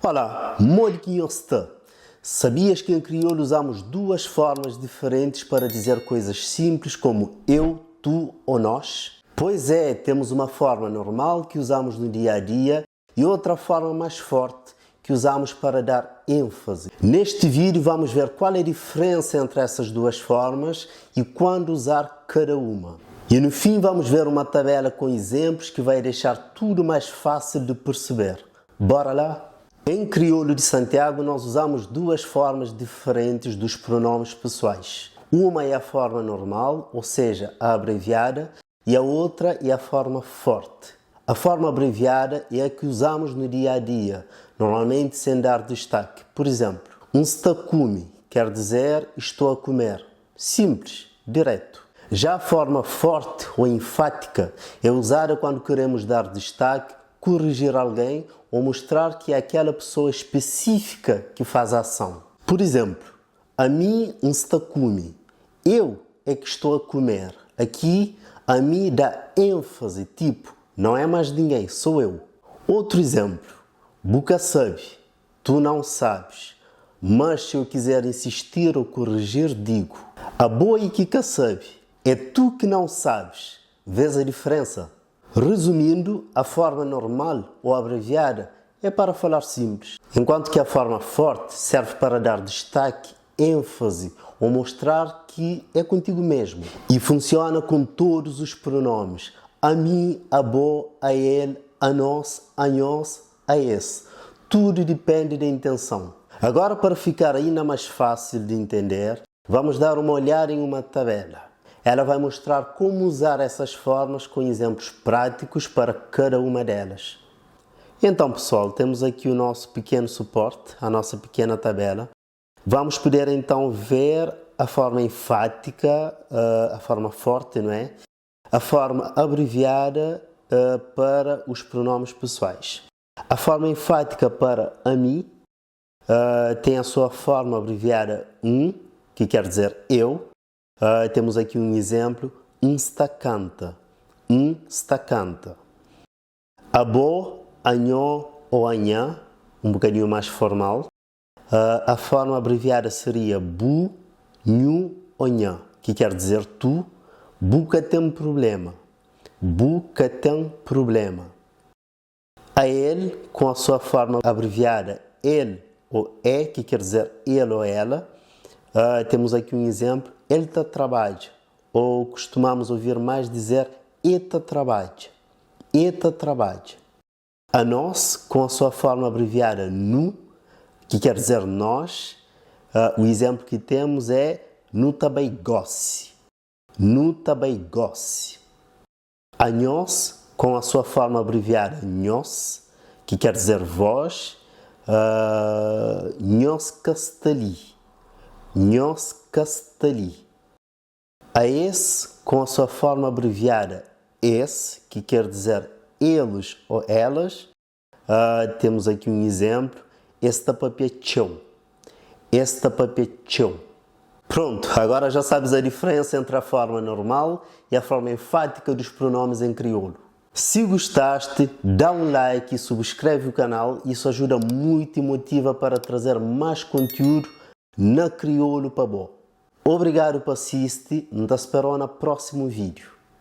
Olá, Modiquinhosta. Sabias que em crioulo usamos duas formas diferentes para dizer coisas simples como eu, tu ou nós? Pois é, temos uma forma normal que usamos no dia a dia e outra forma mais forte que usamos para dar ênfase. Neste vídeo vamos ver qual é a diferença entre essas duas formas e quando usar cada uma. E no fim vamos ver uma tabela com exemplos que vai deixar tudo mais fácil de perceber. Bora lá? Em crioulo de Santiago nós usamos duas formas diferentes dos pronomes pessoais. Uma é a forma normal, ou seja, a abreviada, e a outra é a forma forte. A forma abreviada é a que usamos no dia a dia, normalmente sem dar destaque. Por exemplo, está come quer dizer estou a comer. Simples, direto. Já a forma forte ou enfática é usada quando queremos dar destaque, corrigir alguém ou mostrar que é aquela pessoa específica que faz a ação. Por exemplo, a mim está come. Eu é que estou a comer. Aqui, a mim dá ênfase, tipo, não é mais ninguém, sou eu. Outro exemplo, Buca sabe, tu não sabes. Mas se eu quiser insistir ou corrigir, digo, a boi que sabe, é tu que não sabes. Vês a diferença? Resumindo, a forma normal ou abreviada é para falar simples, enquanto que a forma forte serve para dar destaque, ênfase ou mostrar que é contigo mesmo. E funciona com todos os pronomes: a mim, a bo, a ele, a nós, a esse. Tudo depende da intenção. Agora, para ficar ainda mais fácil de entender, vamos dar uma olhada em uma tabela. Ela vai mostrar como usar essas formas com exemplos práticos para cada uma delas. Então, pessoal, temos aqui o nosso pequeno suporte, a nossa pequena tabela. Vamos poder então ver a forma enfática, a forma forte, não é? A forma abreviada para os pronomes pessoais. A forma enfática para a mim tem a sua forma abreviada que quer dizer eu. Temos aqui um exemplo, está canta. Abo, anhô ou anhã, um bocadinho mais formal. A forma abreviada seria bu, nhu ou nhã, que quer dizer tu. Buca tem problema. Buca tem problema. A ele, com a sua forma abreviada ele ou é, que quer dizer ele ou ela. Temos aqui um exemplo, ele tá trabalha, ou costumamos ouvir mais dizer eta trabalha. Eta trabalha. A nós, com a sua forma abreviada nu, que quer dizer nós, o exemplo que temos é nu também gosse. Nu também gosse. A nós, com a sua forma abreviada nós, que quer dizer vós, nós castali. Nós castali. A esse, com a sua forma abreviada esse, que quer dizer eles ou elas, temos aqui um exemplo, esta papechão. Esta papechão. Pronto, agora já sabes a diferença entre a forma normal e a forma enfática dos pronomes em crioulo. Se gostaste, dá um like e subscreve o canal, isso ajuda muito e motiva para trazer mais conteúdo na crioulo para bom. Obrigado por assistir, nos espero no próximo vídeo.